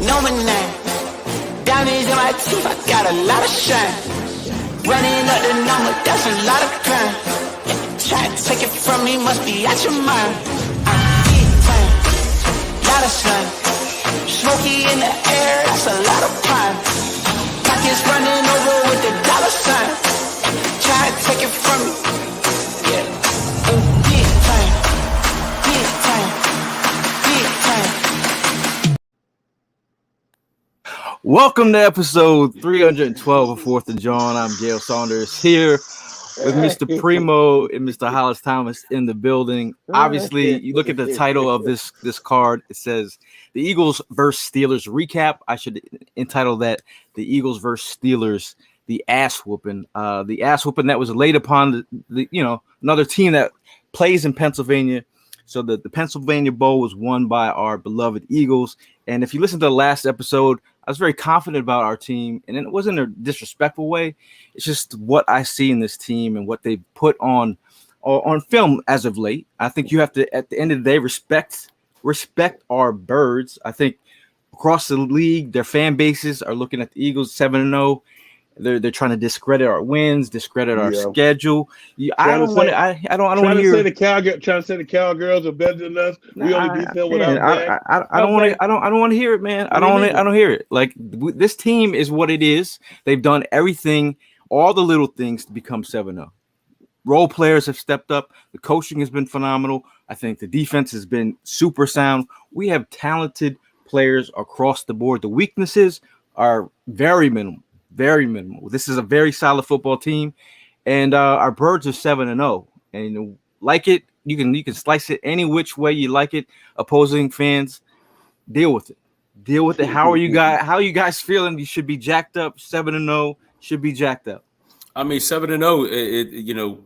know my name. Diamonds in my teeth, I got a lot of shine. Running up the number, that's a lot of crime. Try to take it from me, must be out your mind. I'm big time, lot of sun. Smoky in the air, that's a lot of pine. Pockets running over with the dollar sign. Try to take it from me, yeah. Big time, big time, big time. Welcome to episode 312 of 4th and Jawn. I'm Gail Saunders here with Mr. Primo and Mr. Hollis Thomas in the building. Obviously, you look at the title of this card. It says the Eagles versus Steelers recap. I should entitle that the Eagles versus Steelers, the ass whooping. The ass whooping that was laid upon the another team that plays in Pennsylvania. So the Pennsylvania Bowl was won by our beloved Eagles. And if you listen to the last episode, I was very confident about our team, and it wasn't a disrespectful way. It's just what I see in this team and what they put on film as of late. I think you have to, at the end of the day, respect our birds. I think across the league, their fan bases are looking at the Eagles 7-0. They're trying to discredit our wins, discredit our schedule. I don't want to. I don't want to hear trying to say the Cowgirls are better than us. We only beat them without Dak. I don't want to hear it, man. I don't hear it. Like this team is what it is. They've done everything, all the little things to become 7-0. Role players have stepped up. The coaching has been phenomenal. I think the defense has been super sound. We have talented players across the board. The weaknesses are very minimal. Very minimal. This is a very solid football team, and our birds are 7-0. And like it, you can slice it any which way you like it. Opposing fans, deal with it. Deal with it. How are you guys feeling? You should be jacked up. 7-0 should be jacked up. I mean, 7-0.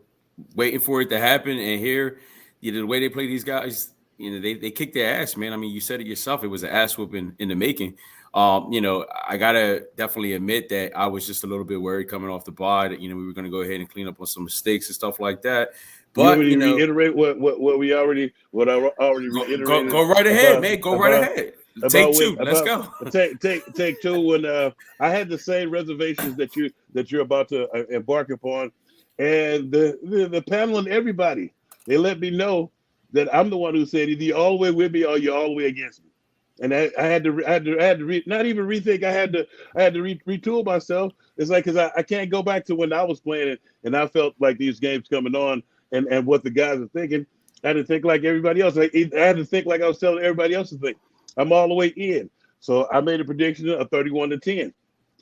Waiting for it to happen, and here, the way they play these guys, they kick their ass, man. I mean, you said it yourself. It was an ass whooping in the making. I gotta definitely admit that I was just a little bit worried coming off the bye that we were going to go ahead and clean up on some mistakes and stuff like that. But reiterate what I already reiterated. Go right ahead, man. Go right ahead. Take two. Let's go. Take two. When I had the same reservations that you're about to embark upon, and the panel and everybody, they let me know that I'm the one who said either you're all the way with me or you're all the way against me. And I had to not even rethink. I had to retool myself. It's like, because I can't go back to when I was playing it and I felt like these games coming on and what the guys are thinking. I had to think like everybody else. I had to think like I was telling everybody else to think. I'm all the way in. So I made a prediction of 31-10.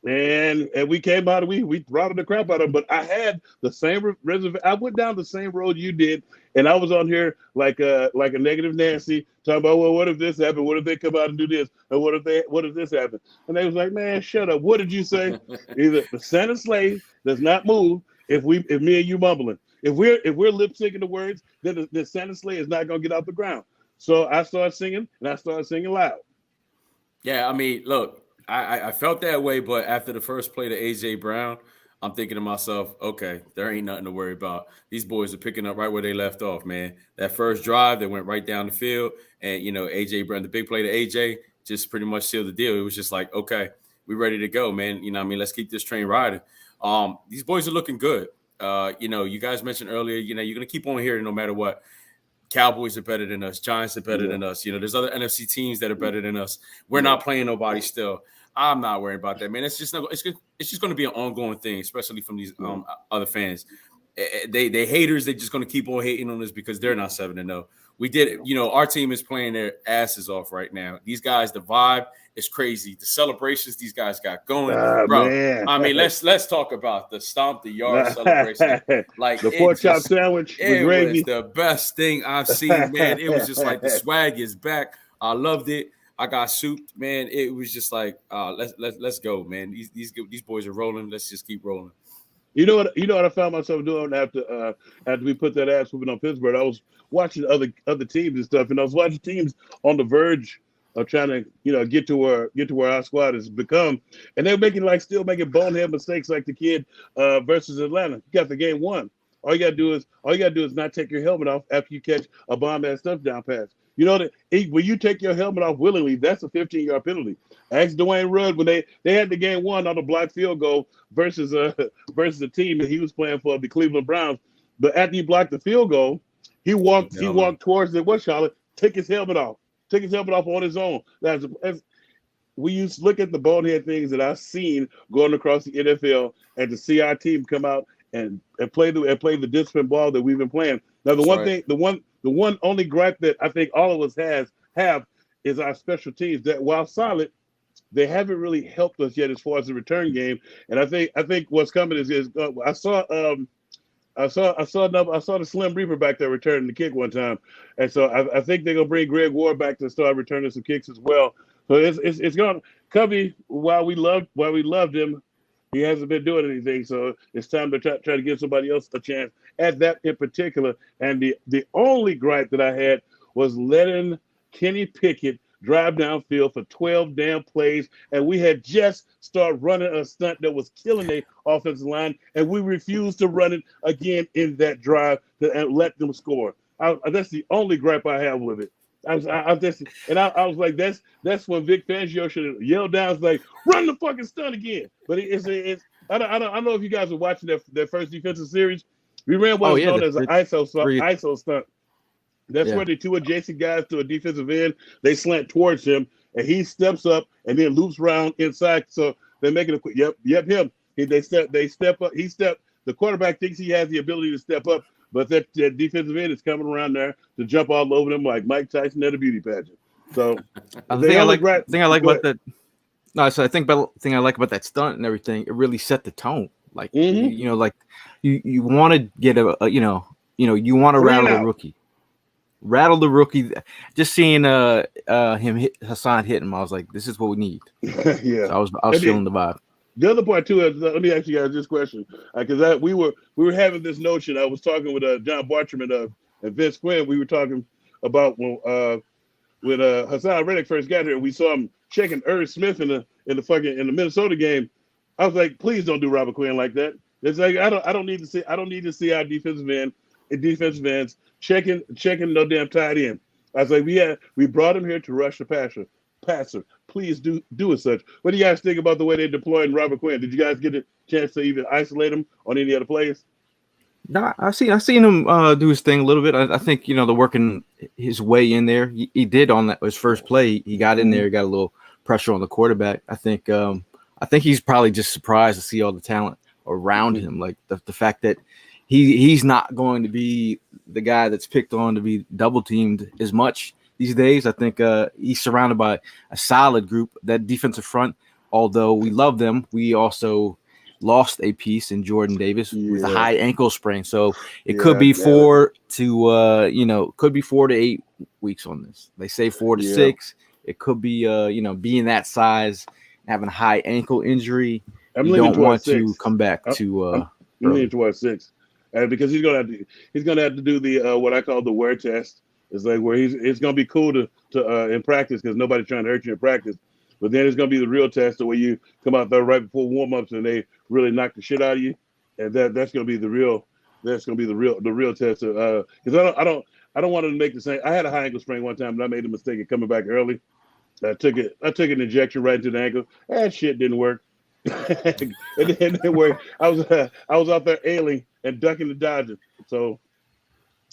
And we came out, we throttled the crap out of them. But I had the same reservation. I went down the same road you did, and I was on here like a negative Nancy, talking about, well, what if this happened? What if they come out and do this? Or what if this happened? And they was like, man, shut up. What did you say? Either the Santa sleigh does not move if me and you mumbling. If we're lip syncing the words, then the Santa sleigh is not gonna get off the ground. So I started singing, and I started singing loud. Yeah, I mean, look. I felt that way, but after the first play to A.J. Brown, I'm thinking to myself, okay, there ain't nothing to worry about. These boys are picking up right where they left off, man. That first drive, they went right down the field, and, A.J. Brown, the big play to A.J., just pretty much sealed the deal. It was just like, okay, we're ready to go, man. Let's keep this train riding. These boys are looking good. You guys mentioned earlier, you're going to keep on hearing no matter what. Cowboys are better than us. Giants are better than us. There's other NFC teams that are better than us. We're not playing nobody still. I'm not worried about that, man. It's just going to be an ongoing thing, especially from these other fans. They haters. They're just going to keep on hating on us because they're not 7-0. We did it. Our team is playing their asses off right now. These guys, the vibe is crazy. The celebrations these guys got going, bro. Man. I mean, let's talk about the stomp the yard celebration. Like the pork chop sandwich. It was the best thing I've seen, man. It was just like the swag is back. I loved it. I got souped, man. It was just like, let's go, man. These boys are rolling. Let's just keep rolling. You know what I found myself doing after we put that ass whooping on Pittsburgh. I was watching other teams and stuff, and I was watching teams on the verge of trying to get to where our squad has become, and they're still making bonehead mistakes like the kid versus Atlanta. You got the game won. All you gotta do is not take your helmet off after you catch a bomb-ass touchdown pass. You know that when you take your helmet off willingly, that's a 15-yard penalty. Ask Dwayne Rudd when they had the game won on a blocked field goal versus versus a team that he was playing for, the Cleveland Browns. But after he blocked the field goal, he walked towards the Charlotte, took his helmet off on his own. We used to look at the bonehead things that I've seen going across the NFL, and to see our team come out and play the disciplined ball that we've been playing. Now the one only gripe that I think all of us have is our special teams, that while solid, they haven't really helped us yet as far as the return game. And I think what's coming is I saw the Slim Reaper back there returning the kick one time, and so I think they're gonna bring Greg Ward back to start returning some kicks as well. So it's gonna Covey. While we loved him, he hasn't been doing anything. So it's time to try to give somebody else a chance at that in particular. And the only gripe that I had was letting Kenny Pickett drive downfield for 12 damn plays, and we had just started running a stunt that was killing the offensive line, and we refused to run it again in that drive and let them score. That's the only gripe I have with it. I was like, that's when Vic Fangio should have yelled down, like, run the fucking stunt again. But I don't know if you guys are watching that first defensive series. We ran what was known as an ISO stunt. That's where the two adjacent guys to a defensive end, they slant towards him, and he steps up and then loops around inside. So they're making him. They step up. The quarterback thinks he has the ability to step up, but that defensive end is coming around there to jump all over them like Mike Tyson at a beauty pageant. So I think I like about that. No, so I think the thing I like about that stunt and everything, it really set the tone. Like you want to get you want to rattle the rookie. Just seeing Hassan hit him, I was like, this is what we need. Yeah, so I was feeling the vibe. The other part too is, let me ask you guys this question, because we were having this notion. I was talking with John Bartram and Vince Quinn. We were talking about when Hassan Reddick first got here, and we saw him checking Irv Smith in the Minnesota game. I was like, please don't do Robert Quinn like that. It's like I don't need to see our defensive ends checking no damn tight end. I was like, we brought him here to rush the passer. Please do as such. What do you guys think about the way they're deploying Robert Quinn? Did you guys get a chance to even isolate him on any other plays? No, I seen him do his thing a little bit. I think they're working his way in there. He did on his first play. He got in there, got a little pressure on the quarterback. I think he's probably just surprised to see all the talent around him, like the fact that he's not going to be the guy that's picked on to be double teamed as much these days. I think he's surrounded by a solid group. That defensive front, although we love them, we also lost a piece in Jordan Davis with a high ankle sprain. So it could be 4 to 8 weeks on this. They say 4 to 6. It could be being that size, having a high ankle injury. You don't want to come back to. I'm leaning towards 6, because he's gonna have to do the what I call the wear test. It's like where it's gonna be cool to in practice because nobody's trying to hurt you in practice. But then it's gonna be the real test, where you come out there right before warm-ups and they really knock the shit out of you, and that's gonna be the real test. Because I don't want to make the same. I had a high ankle sprain one time, and I made the mistake of coming back early. I took an injection right into the ankle. That shit didn't work. It didn't work. I was out there ailing and ducking and dodging. So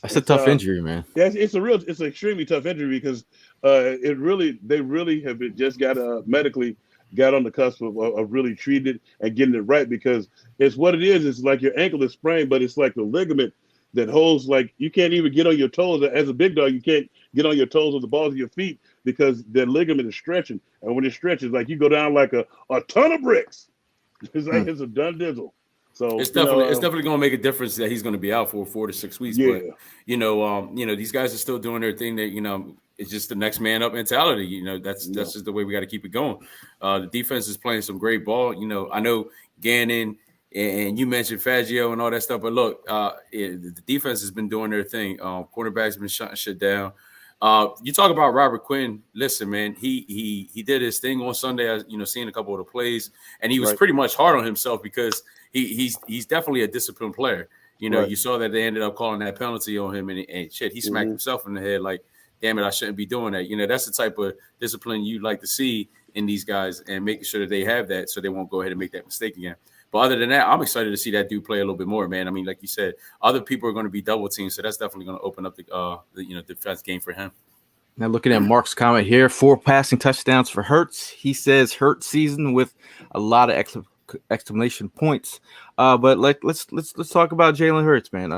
that's a tough injury, man. Yeah, it's an extremely tough injury because they really have just medically got on the cusp of really treating it and getting it right, because it's what it is. It's like your ankle is sprained, but it's like the ligament that holds, like you can't even get on your toes. As a big dog, you can't get on your toes or the balls of your feet because the ligament is stretching. And when it stretches, like you go down like a ton of bricks. It's like it's a done dizzle. So it's definitely going to make a difference that he's going to be out for 4 to 6 weeks. Yeah. But these guys are still doing their thing. That it's just the next man up mentality. That's just the way we got to keep it going. The defense is playing some great ball. I know Gannon and you mentioned Fangio and all that stuff, but look, the defense has been doing their thing. Quarterbacks have been shutting shit down. You talk about Robert Quinn. Listen, man, he did his thing on Sunday. Seeing a couple of the plays, and he was pretty much hard on himself because he's definitely a disciplined player. You saw that they ended up calling that penalty on him, and shit, he smacked himself in the head. Like, damn it, I shouldn't be doing that. You know, that's the type of discipline you like to see in these guys and making sure that they have that so they won't go ahead and make that mistake again. But other than that, I'm excited to see that dude play a little bit more, man. I mean, like you said, other people are going to be double teamed, so that's definitely going to open up the defense game for him. Now looking at Mark's comment here, 4 passing touchdowns for Hurts. He says Hurts season with a lot of exclamation points. But let's talk about Jalen Hurts, man.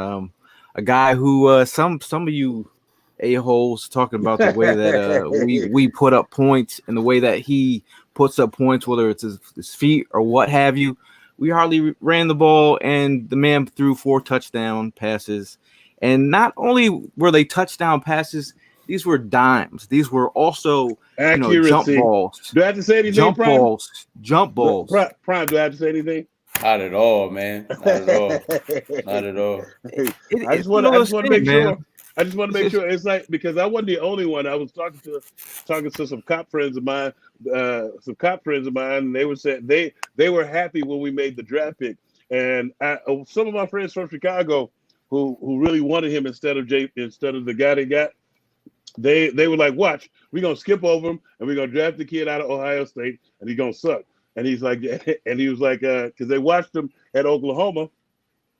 A guy who some of you a-holes talking about the way that we put up points and the way that he puts up points, whether it's his feet or what have you. We hardly ran the ball, and the man threw 4 touchdown passes. And not only were they touchdown passes, these were dimes. These were also jump balls. Do I have to say anything? Jump balls. Prime, do I have to say anything? Not at all, man. Not at all. Not at all. I just want to make sure. I just want to make sure it's like, because I wasn't the only one. I was talking to some cop friends of mine, and they were saying they were happy when we made the draft pick. And some of my friends from Chicago who really wanted him instead of the guy they got, they were like, watch, we're gonna skip over him and we're gonna draft the kid out of Ohio State and he's gonna suck. And he was like, because they watched him at Oklahoma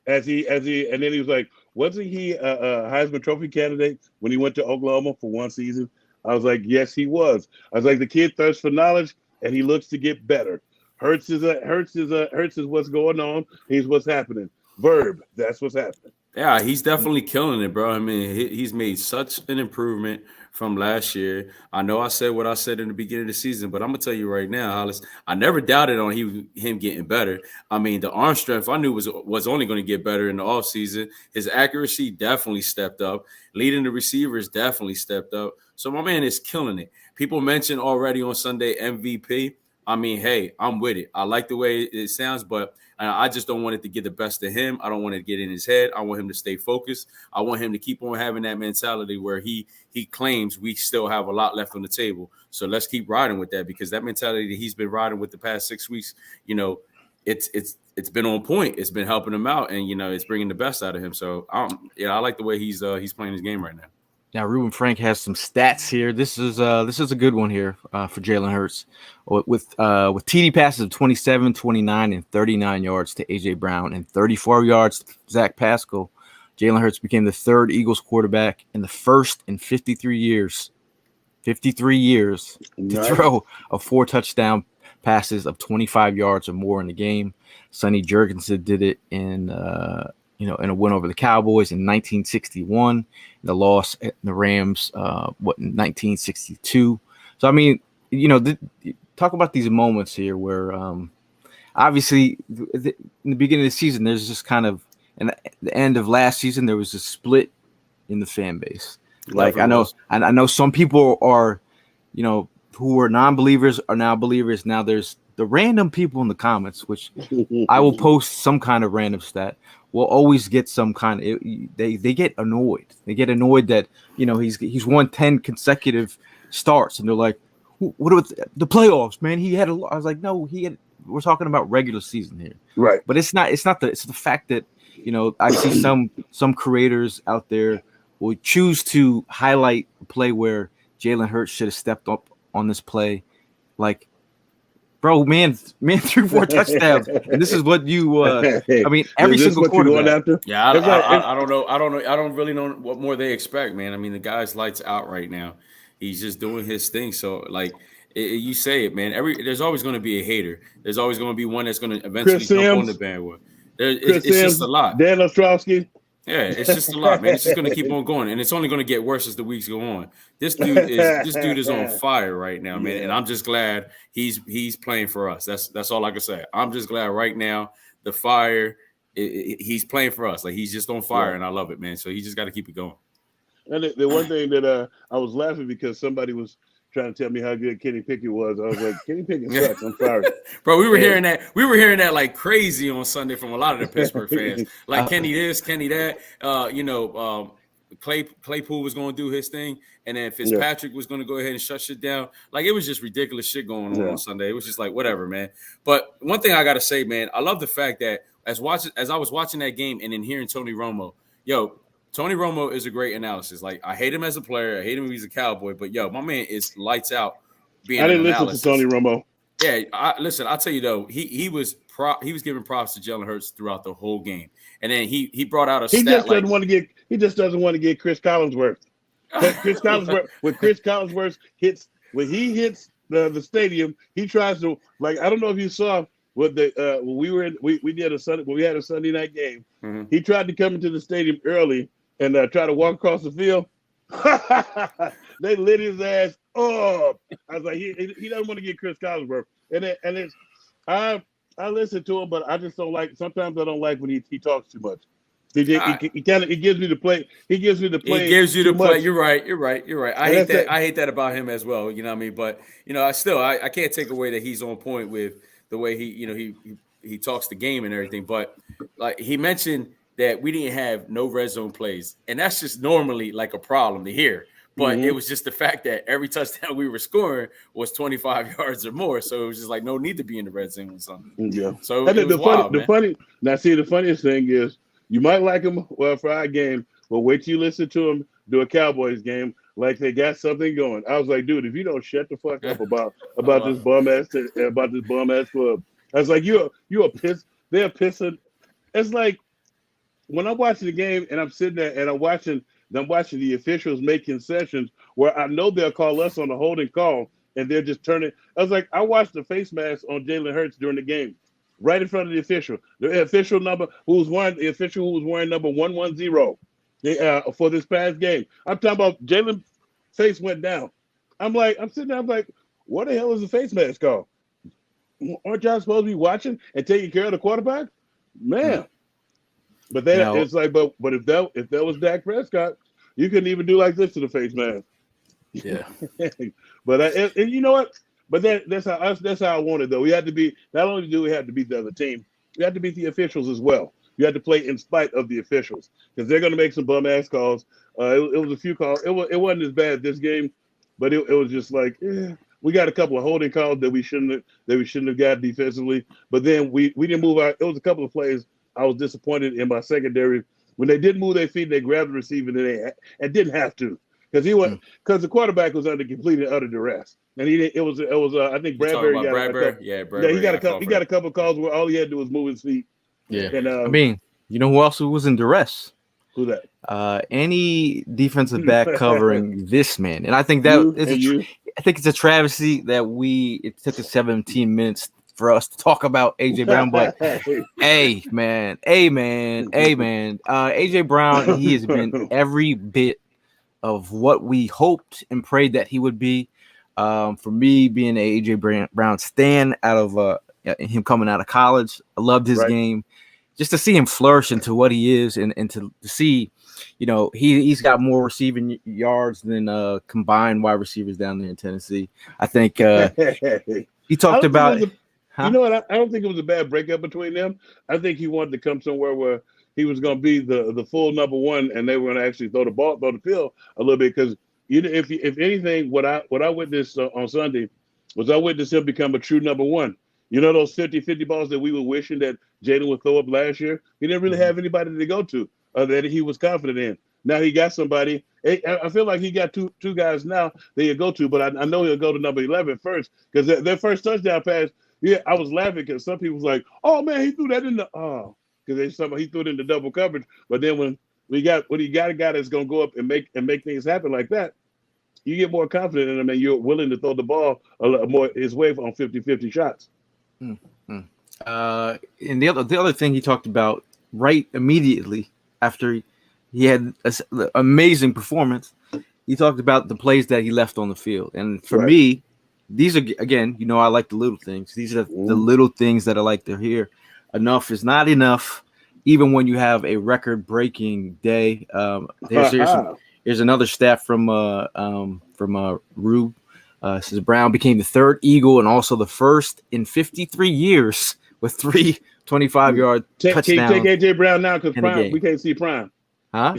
and then he was like, wasn't he a Heisman Trophy candidate when he went to Oklahoma for one season? I was like, yes, he was. I was like, the kid thirsts for knowledge and he looks to get better. Hurts is what's going on. He's what's happening. Verb, that's what's happening. Yeah, he's definitely killing it, bro. I mean, he's made such an improvement from last year. I know I said what I said in the beginning of the season, but I'm going to tell you right now, Hollis, I never doubted on him getting better. I mean, the arm strength I knew was only going to get better in the offseason. His accuracy definitely stepped up. Leading the receivers definitely stepped up. So my man is killing it. People mentioned already on Sunday MVP. I mean, hey, I'm with it. I like the way it sounds, but I just don't want it to get the best of him. I don't want it to get in his head. I want him to stay focused. I want him to keep on having that mentality where he claims we still have a lot left on the table. So let's keep riding with that, because that mentality that he's been riding with the past 6 weeks, it's been on point. It's been helping him out, and it's bringing the best out of him. So I like the way he's playing his game right now. Now, Ruben Frank has some stats here. This is a good one here for Jalen Hurts with TD passes of 27, 29, and 39 yards to A.J. Brown and 34 yards to Zach Pascal. Jalen Hurts became the 3rd Eagles quarterback and the first in 53 years to throw a 4 touchdown passes of 25 yards or more in the game. Sonny Jurgensen did it in in a win over the Cowboys in 1961, the loss at the Rams, in 1962. So, I mean, talk about these moments here where obviously in the beginning of the season, there's just kind of, and at the end of last season, there was a split in the fan base. Like, I know some people are, who were non-believers are now believers. Now there's the random people in the comments, which I will post some kind of random stat. Will always get some kind of they get annoyed. They get annoyed that he's won 10 consecutive starts, and they're like, "What about the playoffs, man? He had a." I was like, "No, we're talking about regular season here, right?" But it's not. It's the fact that I see some creators out there will choose to highlight a play where Jalen Hurts should have stepped up on this play, like. Bro, man threw 4 touchdowns, and this is what you. I mean, every single quarterback. Yeah, I don't know. I don't really know what more they expect, man. I mean, the guy's lights out right now. He's just doing his thing. So, like you say it, man. There's always going to be a hater. There's always going to be one that's going to eventually jump on the bandwagon. It's just a lot. Dan Ostrowski. Yeah, it's just a lot, man. It's just going to keep on going, and it's only going to get worse as the weeks go on. This dude is on fire right now, man, and I'm just glad he's playing for us. That's all I can say. I'm just glad right now the fire he's playing for us. Like, he's just on fire, and I love it, man. So he just got to keep it going. And the one thing that I was laughing because somebody was trying to tell me how good Kenny Pickett was. I was like, Kenny Pickett sucks. I'm sorry. Bro, we were hearing that. We were hearing that like crazy on Sunday from a lot of the Pittsburgh fans. Like, Kenny this, Kenny that. Claypool was going to do his thing, and then Fitzpatrick was going to go ahead and shut shit down. Like, it was just ridiculous shit going on Sunday. It was just like, whatever, man. But one thing I got to say, man, I love the fact that as I was watching that game and then hearing Tony Romo, Tony Romo is a great analysis. Like, I hate him as a player. I hate him when he's a Cowboy. But, yo, my man is lights out being I didn't an listen analysis. to Tony Romo. Yeah, listen, I'll tell you, though, he was giving props to Jalen Hurts throughout the whole game. And then he brought out a He stat just doesn't want to get Chris Collinsworth. Chris Collinsworth, when Chris Collinsworth hits the stadium, he tries to, like, I don't know if you saw what when we had a Sunday night game. Mm-hmm. He tried to come into the stadium early and try to walk across the field. They lit his ass up. I was like, he doesn't want to get Chris Collinsworth. I listen to him, but I just don't like. Sometimes I don't like when he talks too much. He gives me the play. He gives you the play. You're right. I hate that about him as well. You know what I mean? But I can't take away that he's on point with the way he talks the game and everything. But like he mentioned that we didn't have no red zone plays, and that's just normally like a problem to hear. But it was just the fact that every touchdown we were scoring was 25 yards or more. So it was just like no need to be in the red zone or something. Yeah. So the funniest thing is you might like him for our game, but wait till you listen to him do a Cowboys game like they got something going. I was like, dude, if you don't shut the fuck up about this bum ass club, I was like, you're a piss. They're pissing. It's like when I'm watching the game and I'm sitting there and I'm watching the officials make concessions where I know they'll call us on the holding call and they're just turning. I was like, I watched the face mask on Jalen Hurts during the game, right in front of the official. The official who was wearing number 110 for this past game. I'm talking about Jalen's face went down. I'm sitting there, I'm like, what the hell is the face mask called? Aren't y'all supposed to be watching and taking care of the quarterback? Man. But it's like, but if that was Dak Prescott, you couldn't even do like this to the face mask. Yeah. But and you know what? But that's how I want it though. We had to be, not only do we have to beat the other team, we have to beat the officials as well. You have to play in spite of the officials because they're going to make some bum ass calls. It was a few calls. It wasn't as bad this game, but it was just like we got a couple of holding calls that we shouldn't have got defensively. But then we didn't move out. It was a couple of plays I was disappointed in my secondary when they didn't move their feet. They grabbed the receiver and didn't have to because the quarterback was under complete and utter duress. And it was I think Bradbury got he got a couple of calls where all he had to do was move his feet. Yeah, and I mean, you know who else was in duress? Who that? Any defensive back covering this man, and I think I think it's a travesty that it took us 17 minutes for us to talk about AJ Brown, but hey man, AJ Brown, he has been every bit of what we hoped and prayed that he would be. For me, being an AJ Brown stan out of him coming out of college, I loved his game. Just to see him flourish into what he is, and to see, he's got more receiving yards than combined wide receivers down there in Tennessee. I think he talked about. You know what? I don't think it was a bad breakup between them. I think he wanted to come somewhere where he was going to be the full number one, and they were going to actually throw the field a little bit. Because if anything, what I witnessed on Sunday was I witnessed him become a true number one. You know those 50-50 balls that we were wishing that Jaden would throw up last year? He didn't really have anybody to go to that he was confident in. Now he got somebody. I feel like he got two guys now that he'll go to, but I know he'll go to number 11 first because their first touchdown pass. Yeah, I was laughing because some people was like, "Oh man, he threw that in the because he threw it into double coverage." But then when you got a guy that's gonna go up and make things happen like that, you get more confident in him and you're willing to throw the ball a lot more his way on 50-50 shots. Mm-hmm. And the other thing he talked about right immediately after he had an amazing performance, he talked about the plays that he left on the field, and for me. These are, again, I like the little things. These are the little things that I like to hear. Enough is not enough, even when you have a record-breaking day. Here's another stat from Rube. Says Brown became the third Eagle and also the first in 53 years with 3 25-yard touchdowns. Take AJ Brown now because we can't see Prime. Huh?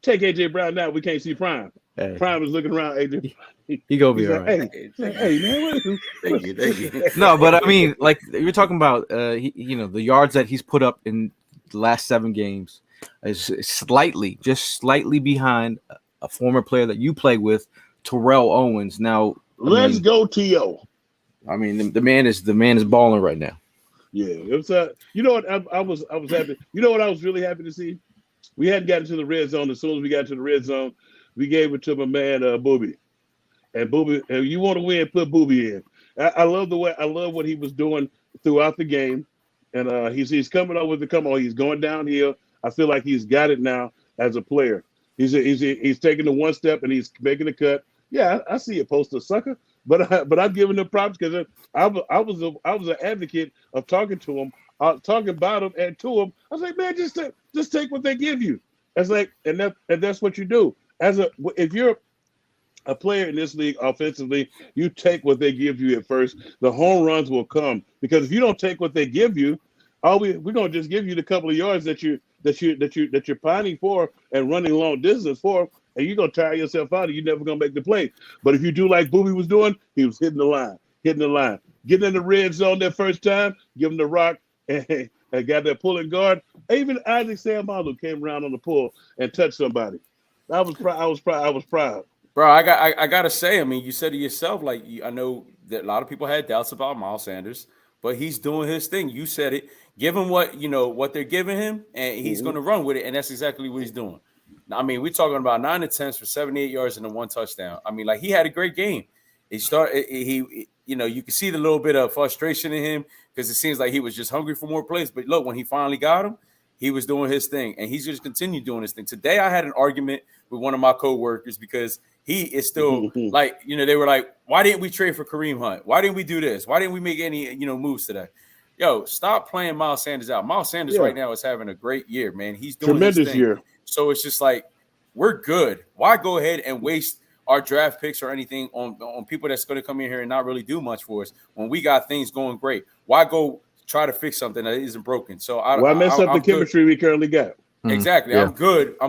Take AJ Brown now. We can't see Prime. Hey. Prime is looking around. AJ. He gonna be all right. Hey man, thank you. No, but I mean, like you're talking about, the yards that he's put up in the last 7 games. is slightly, just slightly behind a former player that you played with, Terrell Owens. Now, Let's go, T.O. I mean, the man is balling right now. Yeah, it was. You know what? I was happy. You know what? I was really happy to see. We hadn't gotten to the red zone. As soon as we got to the red zone, we gave it to my man Booby. And Booby, if you want to win, put Booby in. I love what he was doing throughout the game, and he's coming up with the come on. He's going downhill. I feel like he's got it now as a player. He's taking the one step and he's making a cut. Yeah, I see it, poster sucker. But I'm giving him props because I was an advocate of talking to him, talking about him and to him. I was like, man, just take what they give you. It's like, and that's what you do. If you're a player in this league offensively, you take what they give you at first. The home runs will come because if you don't take what they give you, we're gonna just give you the couple of yards that you're pining for and running long distance for, and you're gonna tire yourself out and you're never gonna make the play. But if you do like Booby was doing, he was hitting the line, getting in the red zone that first time, giving the rock and got that pulling guard. Even Isaac Samalu came around on the pull and touched somebody. I was proud. Bro, I gotta say, I mean, you said it yourself. Like, I know that a lot of people had doubts about Miles Sanders, but he's doing his thing. You said it. Give him what they're giving him, and he's going to run with it, and that's exactly what he's doing. I mean, we're talking about 9 attempts for 78 yards and 1 touchdown. I mean, like, he had a great game. You can see the little bit of frustration in him because it seems like he was just hungry for more plays. But look, when he finally got him, he was doing his thing, and he's just continued doing his thing. Today, I had an argument with one of my coworkers because he is still like, they were like, why didn't we trade for Kareem Hunt? Why didn't we do this? Why didn't we make any, moves today? Yo, stop playing Miles Sanders out. Miles Sanders right now is having a great year, man. He's doing tremendous his thing. Year. So it's just like, we're good. Why go ahead and waste our draft picks or anything on people that's going to come in here and not really do much for us when we got things going great? Why go try to fix something that isn't broken? So why mess up the chemistry we currently got? Exactly. Yeah. I'm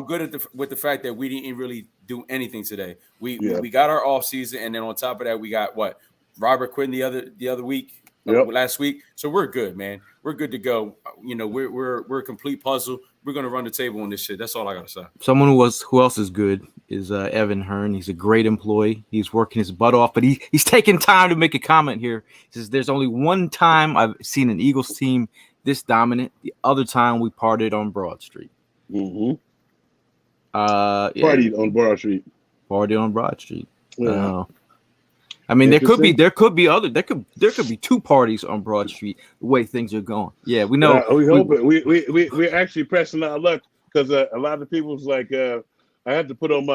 good with the fact that we didn't really do anything today. We got our off season, and then on top of that, we got Robert Quinn the other week, last week. So we're good, man. We're good to go. We're a complete puzzle. We're gonna run the table on this shit. That's all I gotta say. Someone who else is good is Evan Hearn. He's a great employee. He's working his butt off, but he's taking time to make a comment here. He says there's only one time I've seen an Eagles team this dominant. The other time we partied on Broad Street. Mm-hmm. Partied on Broad Street. Party on Broad Street. Yeah. I mean, there could be 2 parties on Broad Street the way things are going. Yeah, we know. We hope it. We're actually pressing our luck because a lot of people's like, I have to put on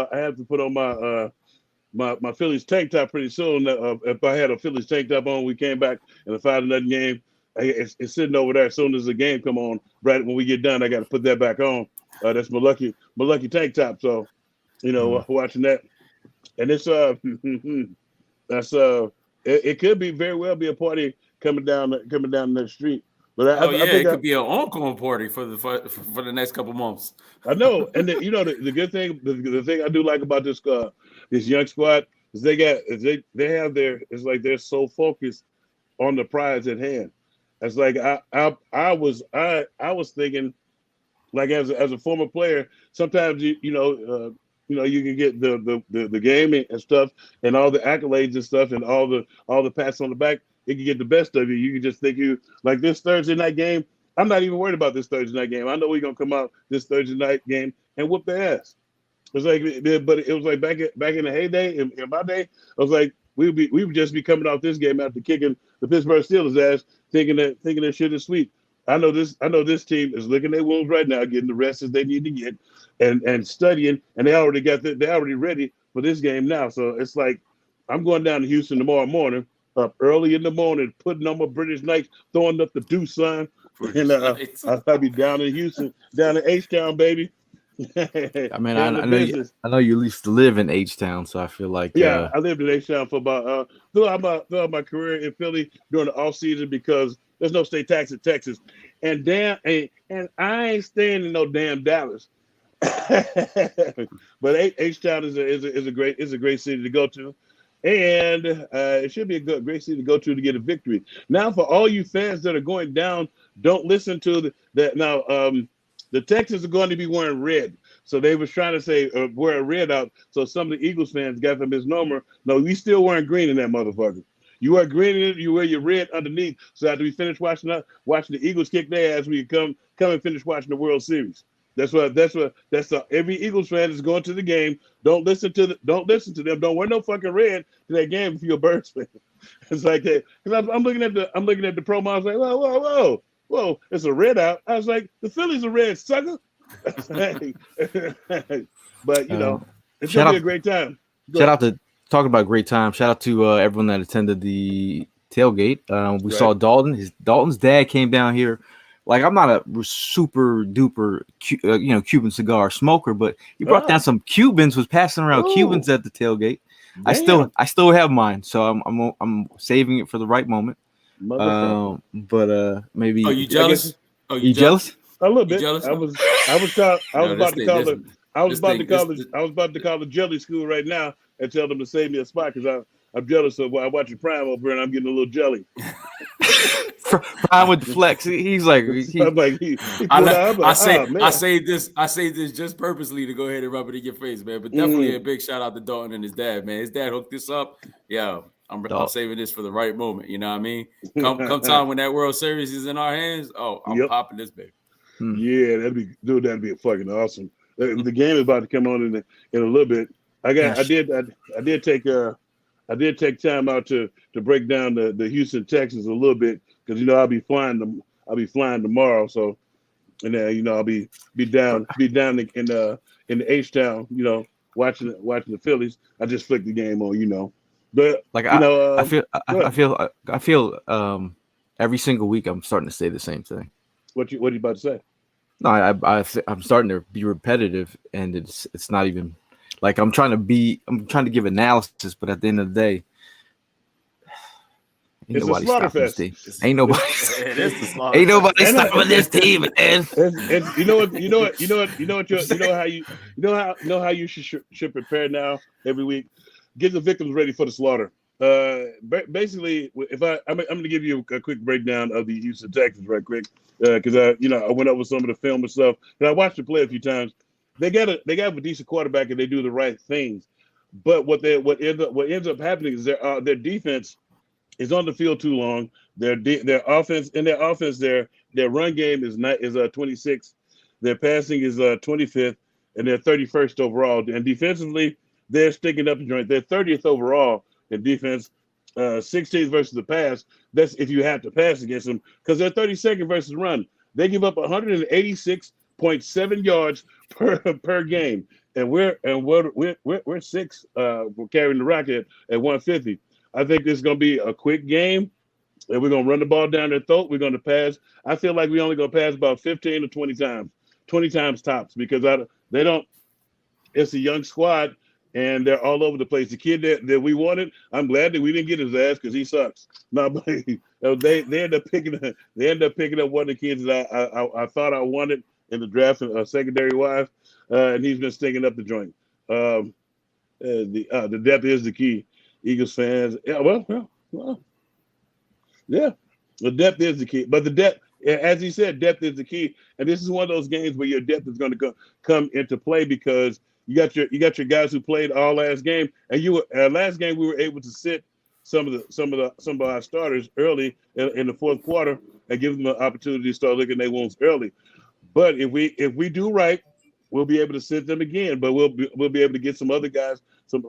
my Phillies tank top pretty soon. If I had a Phillies tank top on, we came back in a 5-0 game. It's sitting over there. As soon as the game come on, right when we get done, I got to put that back on. That's my lucky tank top. So, watching that, and it's that's it could be very well be a party coming down the street. But I think it could be an encore party for the next couple months. I know, and the good thing, the thing I do like about this young squad is they have it's like they're so focused on the prize at hand. It's like I was thinking, like as a former player, sometimes you can get the game and stuff and all the accolades and stuff and all the pats on the back. It can get the best of you. You can just think like this Thursday night game. I'm not even worried about this Thursday night game. I know we're gonna come out this Thursday night game and whoop their ass. It's like, but it was like back in the heyday, in my day, I was like we would just be coming off this game after kicking the Pittsburgh Steelers ass, thinking that shit is sweet. I know this team is licking their wounds right now, getting the rest that they need to get, and studying, and they're already ready for this game now. So it's like I'm going down to Houston tomorrow morning, up early in the morning, putting on my British Knights, throwing up the deuce sign, and I'll be down in Houston, down in H-Town, baby. I mean, I know you used to live in H-Town, so I feel like I lived in H-Town for about throughout my career in Philly during the off season because there's no state tax in Texas, and I ain't staying in no damn Dallas. But H-Town is a great city to go to, and it should be a great city to go to get a victory. Now, for all you fans that are going down, don't listen to that now. The Texans are going to be wearing red. So they was trying to say wear red out. So some of the Eagles fans got the misnomer. No, we still wearing green in that motherfucker. You wear green in it, you wear your red underneath. So after we finish watching the Eagles kick their ass, we come and finish watching the World Series. That's every Eagles fan is going to the game. Don't listen to them. Don't wear no fucking red to that game if you're a Birds fan. It's like that. Because I'm looking at the promo. I was like, whoa, it's a red out. I was like, the Phillies are red, sucker. But you know, it's gonna be a great time. Shout out to talking about great time. Shout out to everyone that attended the tailgate. We saw Dalton. Dalton's dad came down here. Like, I'm not a super duper, Cuban cigar smoker, but he brought down some Cubans. Was passing around Cubans at the tailgate. Damn. I still have mine, so I'm saving it for the right moment. But maybe. Are you jealous? You jealous? A little bit. I was about to call the jelly school right now and tell them to save me a spot because I'm jealous of I watch Prime over and I'm getting a little jelly. Prime with the flex. He's like, I say this just purposely to go ahead and rub it in your face, man. But definitely a big shout out to Dalton and his dad, man. His dad hooked this up. Yeah, I'm saving this for the right moment. You know what I mean? Come time when that World Series is in our hands. Oh, I'm popping this baby. Yeah, that'd be fucking awesome. The game is about to come on in a little bit. I did take time out to break down the Houston Texans a little bit because I'll be flying tomorrow. So, and then I'll be down in the H-Town, watching the Phillies. I just flicked the game on, but like I feel every single week I'm starting to say the same thing. What you about to say? No, I'm starting to be repetitive, and it's not even like I'm trying to give analysis, but at the end of the day, ain't nobody stopping this team. Ain't nobody stopping this team, man. How you should prepare now every week. Get the victims ready for the slaughter. Basically, I'm going to give you a quick breakdown of the Houston Texans right quick because I went over some of the film and stuff and I watched it play a few times. They got a decent quarterback and they do the right things, but what ends up happening is their defense is on the field too long. Their offense, their run game is 26th, their passing is 25th, and they're 31st overall. And defensively, they're sticking up the joint. They're 30th overall in defense, 16th versus the pass. That's if you have to pass against them because they're 32nd versus run. They give up 186.7 yards per game, and we're sixth for carrying the rock at 150. I think this is going to be a quick game, and we're going to run the ball down their throat. We're going to pass. I feel like we're only going to pass about 15 to 20 times tops because they don't. It's a young squad. And they're all over the place. The kid that we wanted, I'm glad that we didn't get his ass because he sucks. No, but they end up picking up one of the kids that I thought I wanted in the draft, secondary wise, and he's been sticking up the joint. The depth is the key, Eagles fans. Yeah, the depth is the key. But the depth, as he said, depth is the key. And this is one of those games where your depth is going to come into play because you got your guys who played all last game, and last game we were able to sit some of our starters early in the fourth quarter and give them an opportunity to start licking their wounds early. But if we do right, we'll be able to sit them again. But we'll be able to get some other guys some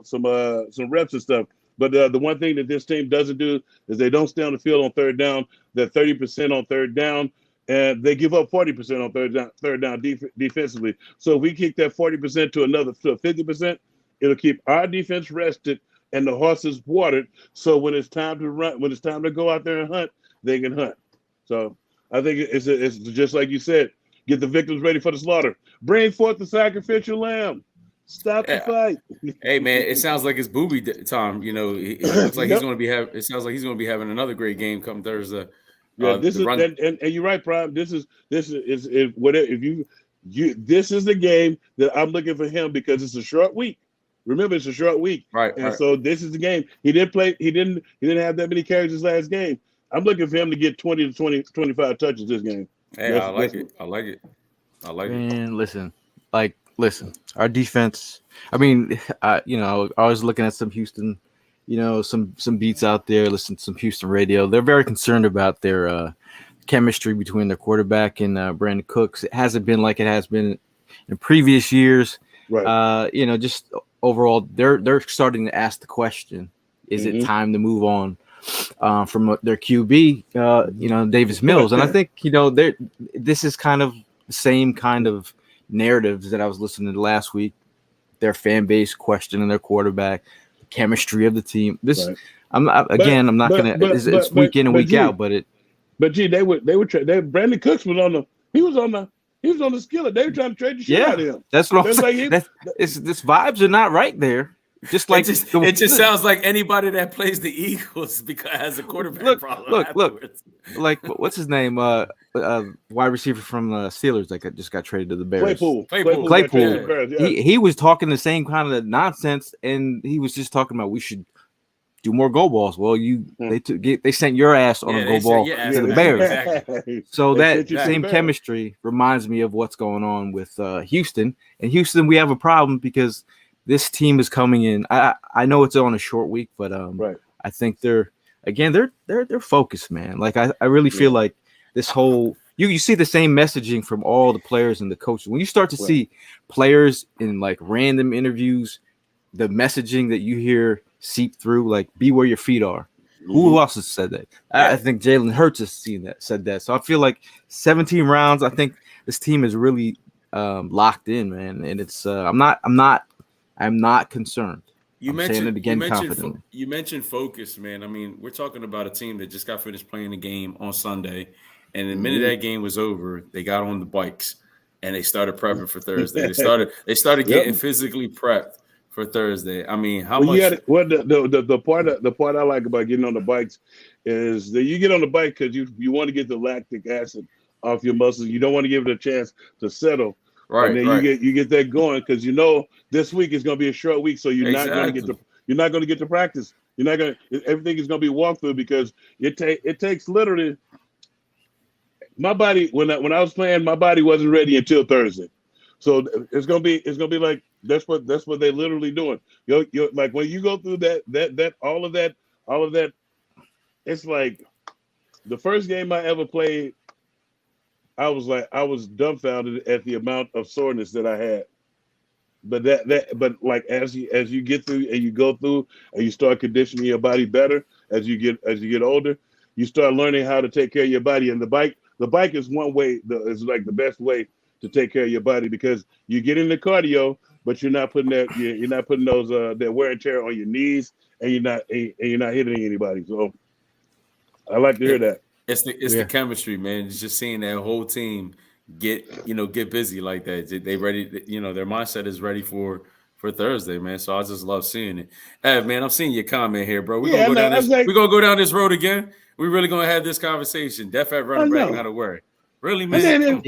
reps and stuff. But the one thing that this team doesn't do is they don't stay on the field on third down. They're 30% on third down. And they give up 40% on third down defensively. So if we kick that 40% to 50%, it'll keep our defense rested and the horses watered. So when it's time to run, when it's time to go out there and hunt, they can hunt. So I think it's just like you said, get the victims ready for the slaughter. Bring forth the sacrificial lamb. Stop the fight. Hey man, it sounds like it's booby time. It looks like he's going to be it sounds like he's going to be having another great game come Thursday. Yeah, this is and you're right, Prime. This is whatever. If this is the game that I'm looking for him because it's a short week. Remember, it's a short week, right? And so this is the game. He didn't have that many carries his last game. I'm looking for him to get 20 to 25 touches this game. Hey, I like it. I like it. Man, listen. Our defense. I mean, I was looking at some Houston, some beats out there. Listen to some Houston radio. They're very concerned about their chemistry between their quarterback and Brandon Cooks. It hasn't been like it has been in previous years. Right. Just overall, they're starting to ask the question: is it time to move on from their QB, Davis Mills? And I think this is kind of the same kind of narratives that I was listening to last week. Their fan base questioning their quarterback, the chemistry of the team. This, right. I'm not gonna. It's week in and week out, but Brandon Cooks was on the skillet. They were trying to trade the shit out of him. That's what I'm saying. This vibes are not right there. Just like it just sounds like anybody that plays the Eagles has a quarterback problem. Look. Like what's his name? Wide receiver from Steelers that just got traded to the Bears. Claypool. Yeah. He was talking the same kind of nonsense, and he was just talking about we should do more go balls. Well, they sent your ass on a go ball to the Bears. Exactly. So that same chemistry reminds me of what's going on with Houston. And Houston, we have a problem because this team is coming in. I know it's on a short week, but I think they're focused, man. Like I really feel like this whole you see the same messaging from all the players and the coaches. When you start to see players in like random interviews, the messaging that you hear seep through, like be where your feet are. Who else has said that? I think Jalen Hurts has said that. So I feel like 17 rounds. I think this team is really locked in, man. And it's I'm not concerned. You mentioned focus, man. I mean, we're talking about a team that just got finished playing the game on Sunday, and the minute that game was over, they got on the bikes and they started prepping for Thursday. They started getting physically prepped for Thursday. I mean, the part I like about getting on the bikes is that you get on the bike because you want to get the lactic acid off your muscles. You don't want to give it a chance to settle. Right. And then you get that going because this week is going to be a short week, so you're not going to get to practice. Everything is going to be walkthrough because it takes literally. My body when I was playing, my body wasn't ready until Thursday, so it's gonna be like that's what they're literally doing. You're like when you go through that all of that, it's like the first game I ever played. I was dumbfounded at the amount of soreness that I had. But like as you get through and you go through and you start conditioning your body better as you get older, you start learning how to take care of your body. And the bike is one way is like the best way to take care of your body because you get into cardio, but you're not putting those that wear and tear on your knees, and you're not hitting anybody. So I like to hear that. It's the chemistry, man. It's just seeing that whole team get busy like that. They ready, their mindset is ready for Thursday, man. So I just love seeing it. Hey, man, I'm seeing your comment here, bro. We're gonna go down this road again. We really gonna have this conversation. Def at running back, not to worry. Really, man.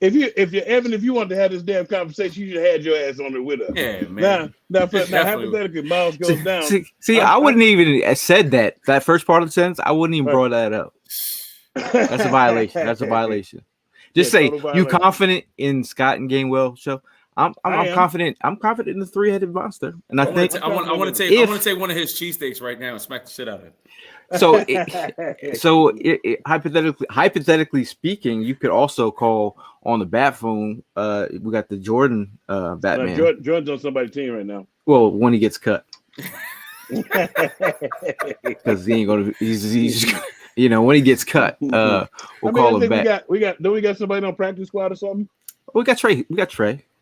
If you're Evan, if you want to have this damn conversation, you should have had your ass on it with us. Yeah, man. Now hypothetically, Miles goes down. See, I wouldn't even have said that first part of the sentence. I wouldn't even brought that up. That's a violation. That's a violation. Just say you confident in Scott and Gainwell show. I'm confident. I'm confident in the three-headed monster, and I think I want to take one of his cheesesteaks right now and smack the shit out of it. So hypothetically speaking, you could also call on the bat phone. We got the Jordan Batman. Jordan's on somebody's team right now. Well, when he gets cut, because he ain't gonna. He's when he gets cut, we'll call him back. Do we got somebody on practice squad or something? We got Trey.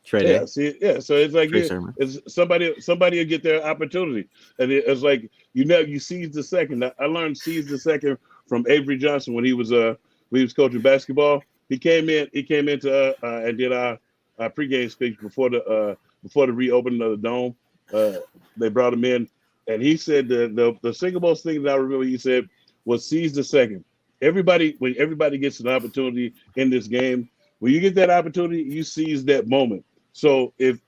So it's like it's somebody will get their opportunity, and it's like you seize the second. I learned seize the second from Avery Johnson when he was coaching basketball. He came into and did our pregame speech before the reopening of the dome. They brought him in, and he said the single most thing that I remember he said was seize the second. When everybody gets an opportunity in this game, when you get that opportunity, you seize that moment. So if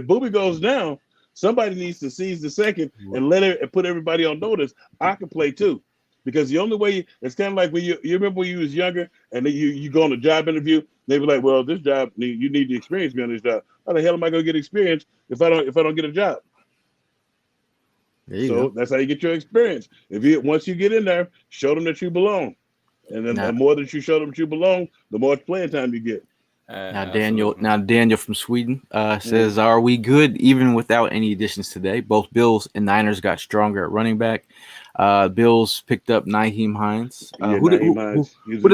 Booby goes down, somebody needs to seize the second and put everybody on notice. I can play too. Because the only way it's kind of like when you remember when you was younger and then you go on a job interview, they be like, well, this job you need the experience to be on this job. How the hell am I going to get experience if I don't get a job? So that's how you get your experience. Once you get in there, show them that you belong, and then the more that you show them that you belong, the more playing time you get. Daniel from Sweden says, "Are we good even without any additions today? Both Bills and Niners got stronger at running back. Bills picked up Nyheim Hines. Who does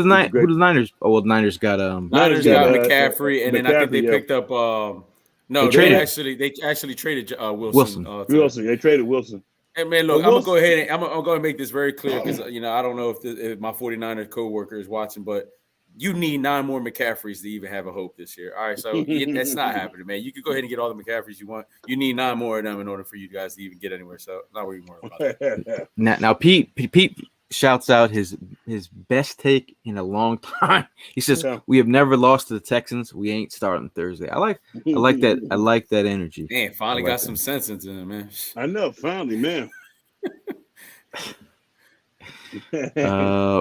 Niners? Oh, well, the Niners got Niners got McCaffrey, and then I think they picked up. They actually traded Wilson. They traded Wilson. Hey man, look, I'm gonna go ahead and make this very clear because I don't know if my 49er coworker is watching, but you need 9 more McCaffreys to even have a hope this year. All right, so that's not happening, man. You can go ahead and get all the McCaffreys you want. You need 9 more of them in order for you guys to even get anywhere. So not worried more about that. Now Pete shouts out his best take in a long time. He says, "We have never lost to the Texans. We ain't starting Thursday." I like that. I like that energy. Man, finally got some sense into him, man. I know, finally, man.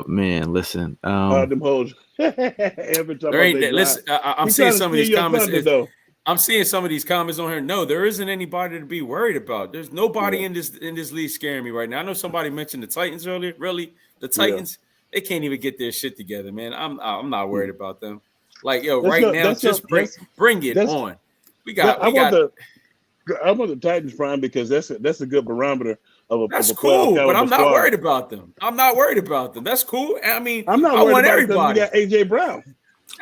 Man, listen. Them hoes. Listen, I'm seeing some of these comments. I'm seeing some of these comments on here. No, there isn't anybody to be worried about. There's nobody in this league scaring me right now. I know somebody mentioned the Titans earlier. Really, the Titans, they can't even get their shit together, man. I'm not worried about them. Like, yo, bring it on. I want the Titans prime because that's a good barometer of a. That's cool, but I'm not worried about them. That's cool. I mean, I'm not worried about everybody. We got AJ Brown.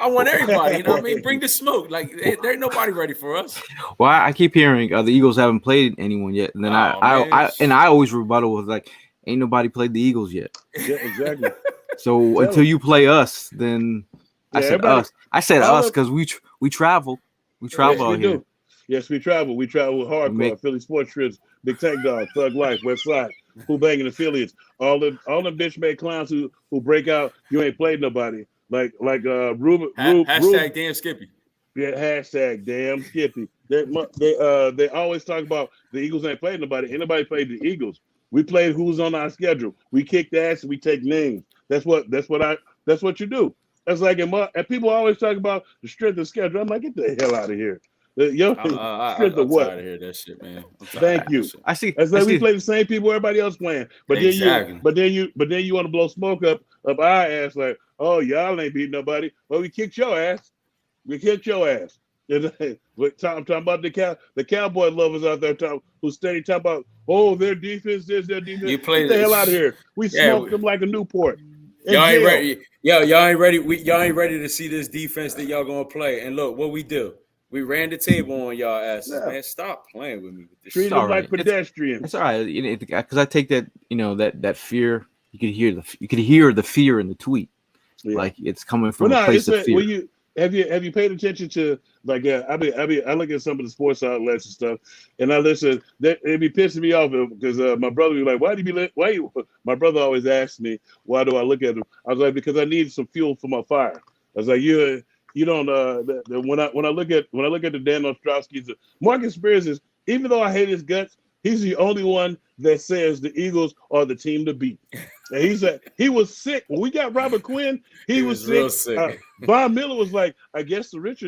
I want everybody. You know what I mean? Bring the smoke. Like there ain't nobody ready for us. Well, I keep hearing the Eagles haven't played anyone yet, and then I always rebuttal with like, ain't nobody played the Eagles yet. Yeah, exactly. So until you play us, then I said us. I said us because we travel. We travel out here. Yes, we travel. We travel hardcore. Philly Sports Trips, Big Tank Dog, Thug Life, West Side, Who Banging Affiliates. All the bitch made clowns who break out. You ain't played nobody. Like Ruben. Hashtag damn Skippy. Yeah, hashtag damn Skippy. They always talk about the Eagles ain't played nobody. Ain't nobody played the Eagles. We played who's on our schedule. We kick the ass and we take names. That's what you do. That's like and people always talk about the strength of schedule. I'm like, get the hell out of here. I'm tired of hearing that shit, man. Thank you. I see. That's like we play the same people everybody else playing. But then you want to blow smoke up our ass like, oh, y'all ain't beating nobody. Well, we kicked your ass. We kicked your ass. I'm talking about the Cowboy lovers out there who steady talking about, oh, their defense, their defense. You play Get the hell out of here. We smoked them like a Newport. Y'all ain't ready. Y'all ain't ready. Y'all ain't ready to see this defense that y'all gonna play. And look, what we do. We ran the table on y'all asses, man. Stop playing with me. Treat them like pedestrians. It's all right, because I take that, that fear. You could hear the fear in the tweet, like it's coming from a place of fear. Have you paid attention to like I look at some of the sports outlets and stuff, and I listen. It be pissing me off because my brother be like, My brother always asks me, why do I look at them? I was like, because I need some fuel for my fire. I was like, you don't when I look at the Dan Ostrowski's, Marcus Spears is, even though I hate his guts, he's the only one that says the Eagles are the team to beat. And he was sick when we got Robert Quinn. He was sick. Von Miller was like, I guess the rich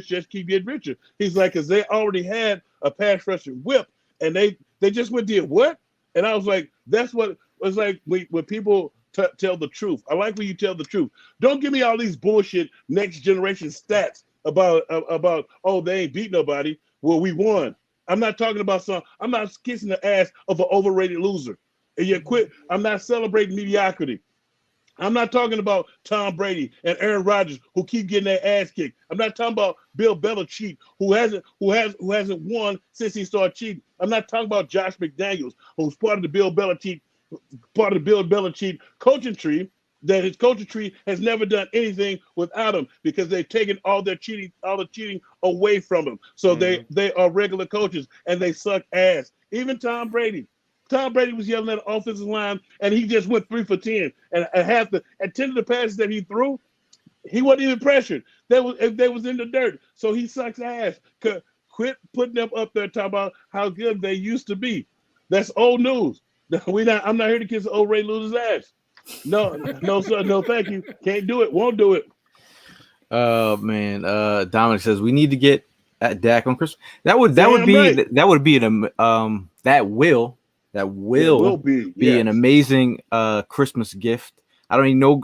just keep getting richer. He's like, because they already had a pass rushing whip, and they just went did what? And I was like, that's what it was like when people tell the truth. I like when you tell the truth. Don't give me all these bullshit next generation stats about oh, they ain't beat nobody. Well, we won. I'm not talking about I'm not kissing the ass of an overrated loser. And you quit. I'm not celebrating mediocrity. I'm not talking about Tom Brady and Aaron Rodgers who keep getting their ass kicked. I'm not talking about Bill Belichick who hasn't won since he started cheating. I'm not talking about Josh McDaniels who's part of the Bill Belichick coaching tree, that his coaching tree has never done anything without him because they've taken all the cheating away from him. So they are regular coaches and they suck ass. Even Tom Brady was yelling at the offensive line and he just went 3 for 10. And 10 of the passes that he threw, he wasn't even pressured. They was in the dirt. So he sucks ass. Quit putting them up there talking about how good they used to be. That's old news. I'm not here to kiss old Ray Luther's ass. No, sir. No, thank you. Can't do it. Won't do it. Oh man, Dominic says we need to get at Dak on Christmas. That would Damn be right. that would be an that will be an amazing Christmas gift. I don't need no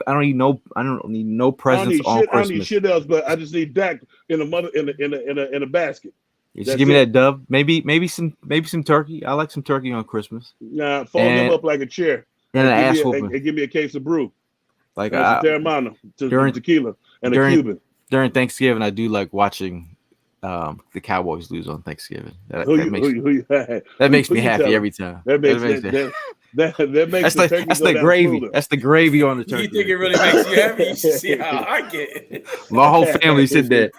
presents on Christmas. I don't need shit else, but I just need Dak in a basket. Just give me that dove. Maybe some turkey. I like some turkey on Christmas. Nah, fold him up like a chair. And an ass whooping. And give me a case of brew. Like Terramana, tequila, and a Cuban. During Thanksgiving, I do like watching the Cowboys lose on Thanksgiving. That makes me happy every time. That makes that's the gravy. That's the gravy on the turkey. You think it really makes you happy? You should see how I get it. My whole family said that.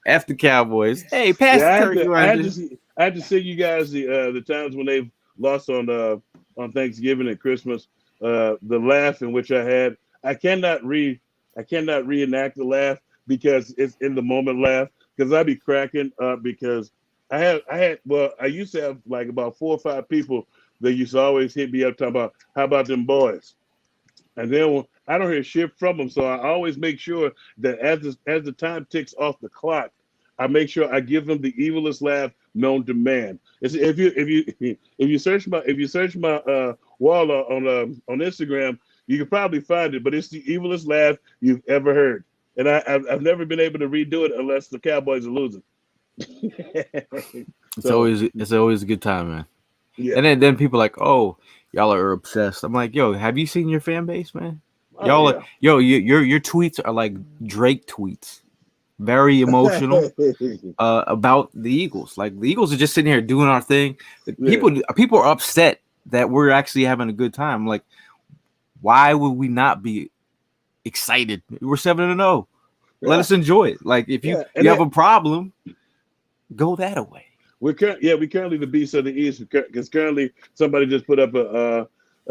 F the Cowboys. Hey, pass the turkey. I had to see you guys the times when they've lost on Thanksgiving and Christmas. The laugh in which I had. I cannot reenact the laugh because it's in the moment laugh, because I'd be cracking up because I used to have like about 4 or 5 people that used to always hit me up talking about how about them boys, and then I don't hear shit from them, so I always make sure that as the time ticks off the clock, I make sure I give them the evilest laugh known to man. If you search my wall on Instagram, you can probably find it, but it's the evilest laugh you've ever heard. And I've never been able to redo it unless the Cowboys are losing. It's always a good time, man. Yeah. And then people are like, oh, y'all are obsessed. I'm like, yo, have you seen your fan base, man? Y'all your tweets are like Drake tweets. Very emotional about the Eagles. Like the Eagles are just sitting here doing our thing. People are upset that we're actually having a good time. Like, why would we not be excited? We're 7-0. Let us enjoy it. Like if you have a problem, go that away. We're currently the beast of the East, because currently somebody just put up a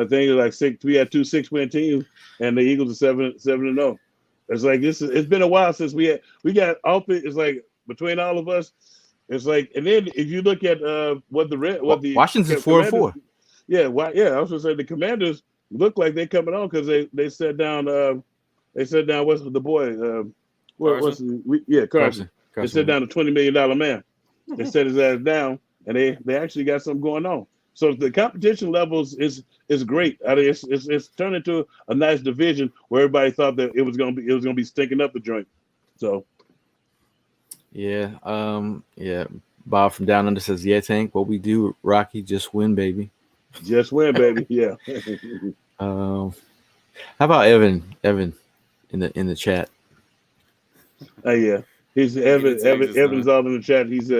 thing like we had 2 6-win teams, and the Eagles are 7-0. It's like it's been a while since we got all. It's like between all of us, it's like, and then if you look at what the Washington's 4-4. Yeah, I was gonna say the Commanders look like they're coming on because they set down what's the boy Carson. They set down a $20 million man. They set his ass down, and they actually got something going on. So the competition levels is great. I mean, it's turned into a nice division where everybody thought that it was gonna be stinking up the joint. So yeah. Bob from Down Under says, "Yeah, Tank. What we do, Rocky, just win, baby. Just win, baby. Yeah." How about Evan in the chat? Yeah, Evan's all in the chat. He's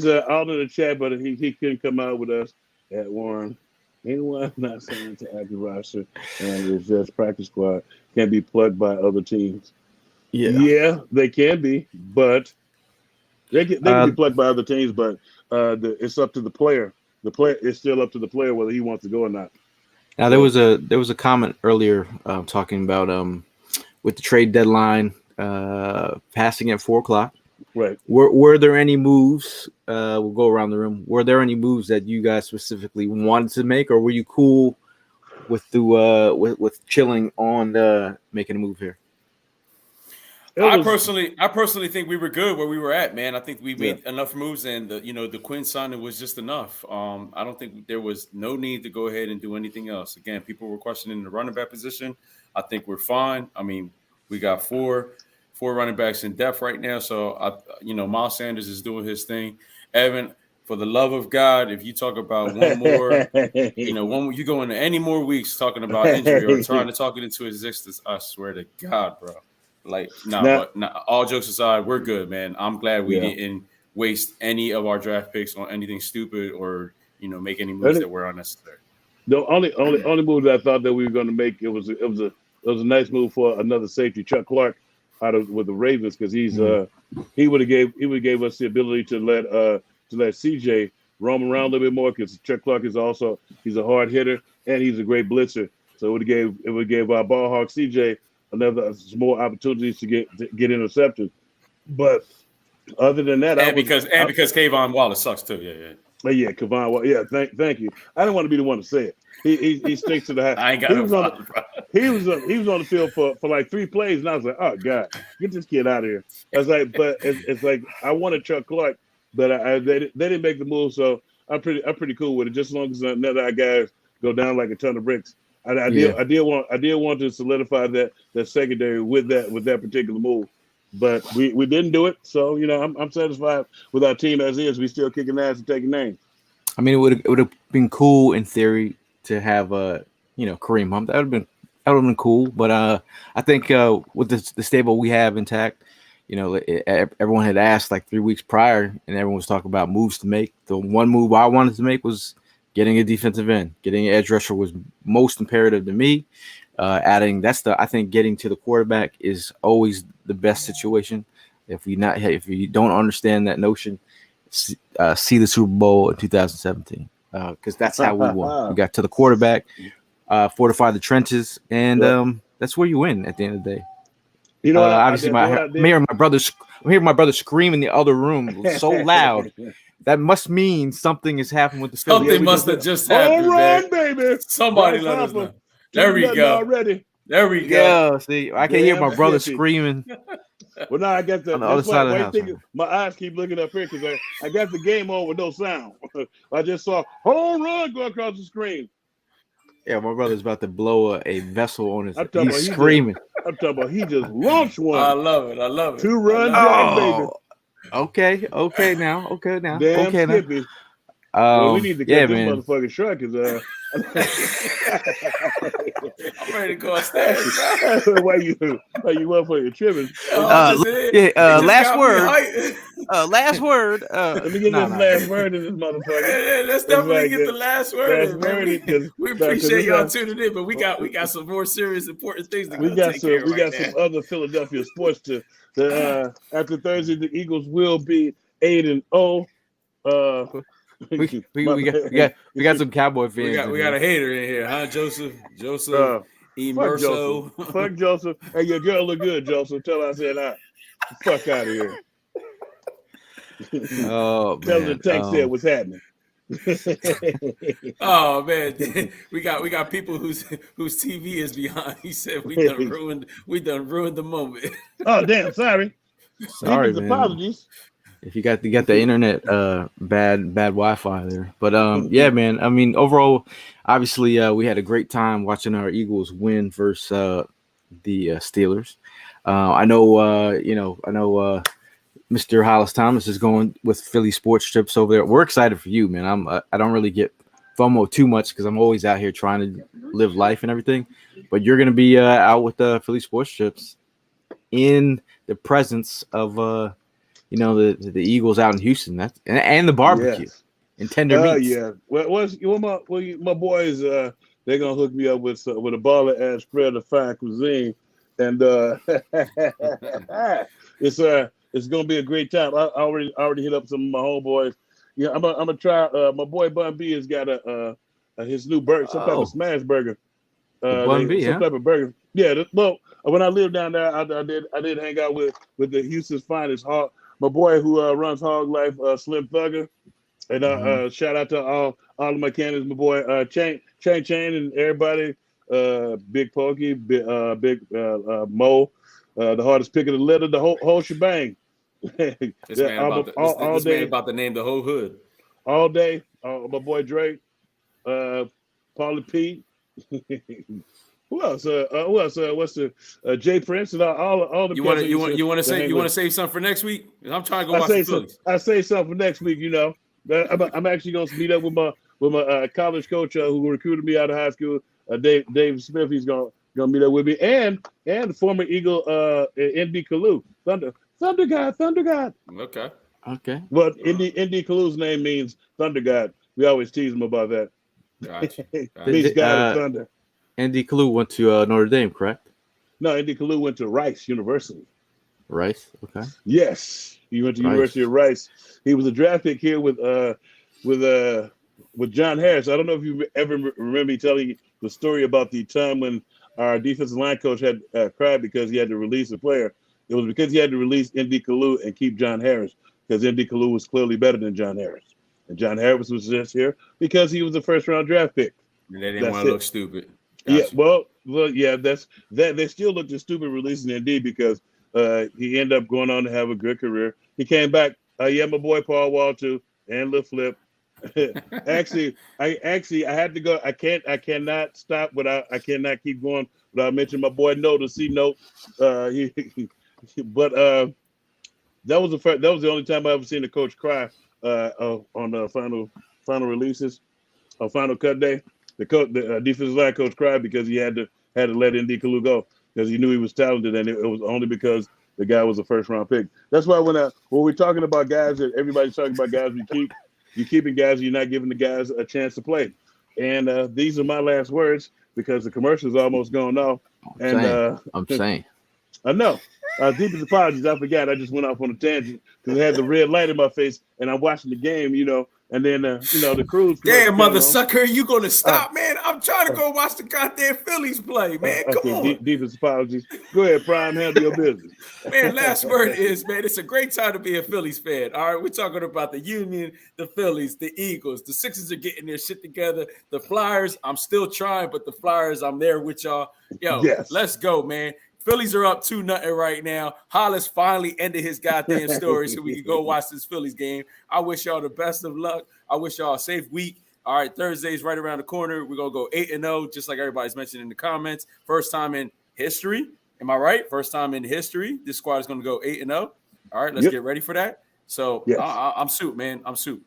all in the chat, but he couldn't come out with us at Warren. Anyone not signed to active roster and it's just practice squad can be plugged by other teams. Yeah, they can be, but they can be plugged by other teams. But it's up to the player. It's still up to the player whether he wants to go or not. Now there was a comment earlier talking about with the trade deadline passing at 4:00. Right. Were there any moves? We'll go around the room. Were there any moves that you guys specifically wanted to make, or were you cool with with chilling on making a move here? I personally think we were good where we were at, man. I think we made enough moves, and the Quinn signing was just enough. I don't think there was no need to go ahead and do anything else. Again, people were questioning the running back position. I think we're fine. I mean, we got four running backs in depth right now. So, Miles Sanders is doing his thing. Evan, for the love of God, if you talk about one more, you go into any more weeks talking about injury or trying to talk it into existence, I swear to God, bro. Like, but all jokes aside, we're good, man. I'm glad we didn't waste any of our draft picks on anything stupid or, make any moves that were unnecessary. The only move that I thought that we were going to make, it was a nice move for another safety, Chuck Clark, with the Ravens, because he would have gave us the ability to let CJ roam around a little bit more, because Chuck Clark he's a hard hitter and he's a great blitzer. So it would give our ball hawk CJ more opportunities to get interceptions. But other than that, because Kayvon Wallace sucks too. Yeah. But yeah, Kevon. Yeah, thank you. I didn't want to be the one to say it. He sticks to the hat. I ain't got no problem, bro. He was on the field for like 3 plays, and I was like, oh God, get this kid out of here. I was like, but it's like I wanted Chuck Clark, but they didn't make the move, so I'm pretty cool with it. Just as long as none of our guys go down like a ton of bricks. I did want to solidify that secondary with that particular move, but we didn't do it. So I'm satisfied with our team as is. We still kicking ass and taking names. I mean, it would have been cool in theory to have Kareem Hunt. That would have been cool. But I think with the stable we have intact, everyone had asked like 3 weeks prior, and everyone was talking about moves to make. The one move I wanted to make was getting a defensive end. Getting an edge rusher was most imperative to me. I think getting to the quarterback is always the best situation. If you don't understand that notion, see the Super Bowl in 2017 because that's how we won. We got to the quarterback, fortify the trenches, and that's where you win at the end of the day. Obviously, I'm hearing my brother scream in the other room so loud. That must mean something has happened with the Phillies. Something must have just happened, home run, baby. Somebody let us know. There we go. Already. There we go. Yeah, see, I can hear my brother screaming. Well, now I got the other side of the house. My eyes keep looking up here because I got the game on with no sound. I just saw home run go across the screen. Yeah, my brother's about to blow a vessel on his. He's screaming. I'm talking about he just launched one. I love it. 2-run drag, baby. Okay now. Damn okay Skippy. Now. We need to get this motherfucking shot because I'm ready to go upstairs. why you up for your tripping? Last word. Last word. Let me get this last word in this motherfucker. Let's definitely get the last word. We appreciate y'all tuning in, but we got some more serious, important things to take care of. We got some other Philadelphia sports to after Thursday. The Eagles will be 8-0. We got some Cowboy fans. We got a hater in here, huh, Joseph? Emerso. Fuck Joseph. Hey, your girl look good, Joseph. Tell her I said hi. Fuck out of here. Oh, tell her the text said what's happening. Oh man, we got people whose TV is behind. He said we done ruined the moment. Oh damn, sorry. Sorry, man. Apologies. If you got the internet bad Wi-Fi there. But yeah, man. I mean, overall, obviously we had a great time watching our Eagles win versus the Steelers. I know Mr. Hollis Thomas is going with Philly sports trips over there. We're excited for you, man. I don't really get FOMO too much because I'm always out here trying to live life and everything. But you're gonna be out with Philly sports trips in the presence of the Eagles out in Houston. And the barbecue and tender meats. Yeah. My boys they're gonna hook me up with a baller ass spread of fine cuisine, and it's gonna be a great time. I already hit up some of my homeboys. Yeah, I'm gonna try. My boy Bun B has got his new burger, some type of smash burger. Bun B, some type of burger. Yeah. Well, when I lived down there, I did hang out with the Houston's finest hog. My boy who runs Hog Life, Slim Thugger, and shout out to all of my cannons. My boy Chain, and everybody. Big Pokey, Big Mo, the hardest pick of the litter, the whole shebang. This man about to name the whole hood. All day. My boy Drake, Paulie P. Who else? What's the Jay Prince and all the. You want to save something for next week? I'm trying to go watch the Phillies. I say something for next week. I'm actually going to meet up with my college coach who recruited me out of high school, Dave Smith. He's going to meet up with me, and the former Eagle ND Kalu, Thunder God. Okay. But ND Kalu's name means Thunder God. We always tease him about that. Gotcha. Means God of Thunder. Andy Kalu went to Notre Dame, correct? No, Andy Kalu went to Rice University. Rice, okay. Yes, he went to University of Rice. He was a draft pick here with John Harris. I don't know if you ever remember me telling you the story about the time when our defensive line coach had cried because he had to release a player. It was because he had to release Andy Kalu and keep John Harris because Andy Kalu was clearly better than John Harris. And John Harris was just here because he was a first-round draft pick. And they didn't want to look stupid. Gotcha. Yeah, well, yeah, that's that. They still looked just stupid releasing Indeed because he ended up going on to have a good career. He came back. Yeah, my boy Paul Wall too, and Lil Flip. I had to go. I cannot stop without. I cannot keep going without mentioning my boy No to C Note. But that was the only time I ever seen a coach cry on the final releases on final cut day. The defensive line coach cried because he had to let Indy Kalu go because he knew he was talented, and it was only because the guy was a first-round pick. That's why when we're talking about guys that everybody's talking about guys you're keeping guys, you're not giving the guys a chance to play. And these are my last words because the commercial's almost gone off. I'm saying. I know. Deepest apologies. I forgot. I just went off on a tangent because I had the red light in my face, and I'm watching the game, and then, the Cruz. Damn, mother sucker, you going to stop, man? I'm trying to go watch the goddamn Phillies play, man. Come on. Deepest apologies. Go ahead, Prime. Handle your business. Man, last word is, man, it's a great time to be a Phillies fan. All right, we're talking about the Union, the Phillies, the Eagles. The Sixers are getting their shit together. The Flyers, I'm still trying, but the Flyers, I'm there with y'all. Yo, yes. Let's go, man. Phillies are up 2-0 right now. Hollis finally ended his goddamn story so we can go watch this Phillies game. I wish y'all the best of luck. I wish y'all a safe week. All right, Thursday's right around the corner. We're going to go 8-0, just like everybody's mentioned in the comments. First time in history. Am I right? First time in history. This squad is going to go 8-0. All right, let's get ready for that. So yes. I'm soup, man. I'm soup.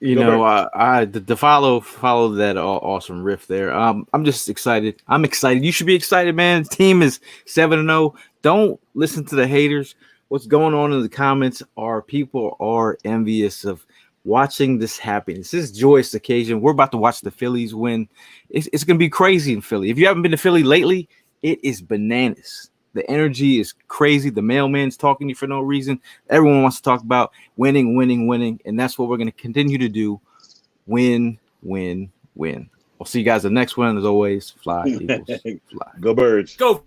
To follow that awesome riff there. I'm just excited. I'm excited. You should be excited, man. The team is 7-0. Don't listen to the haters. What's going on in the comments people are envious of watching this happen. This is a joyous occasion. We're about to watch the Phillies win. It's going to be crazy in Philly. If you haven't been to Philly lately, it is bananas. The energy is crazy. The mailman's talking to you for no reason. Everyone wants to talk about winning. And that's what we're going to continue to do. Win. I'll see you guys the next one. As always, fly, Eagles, fly. Go Birds. Go.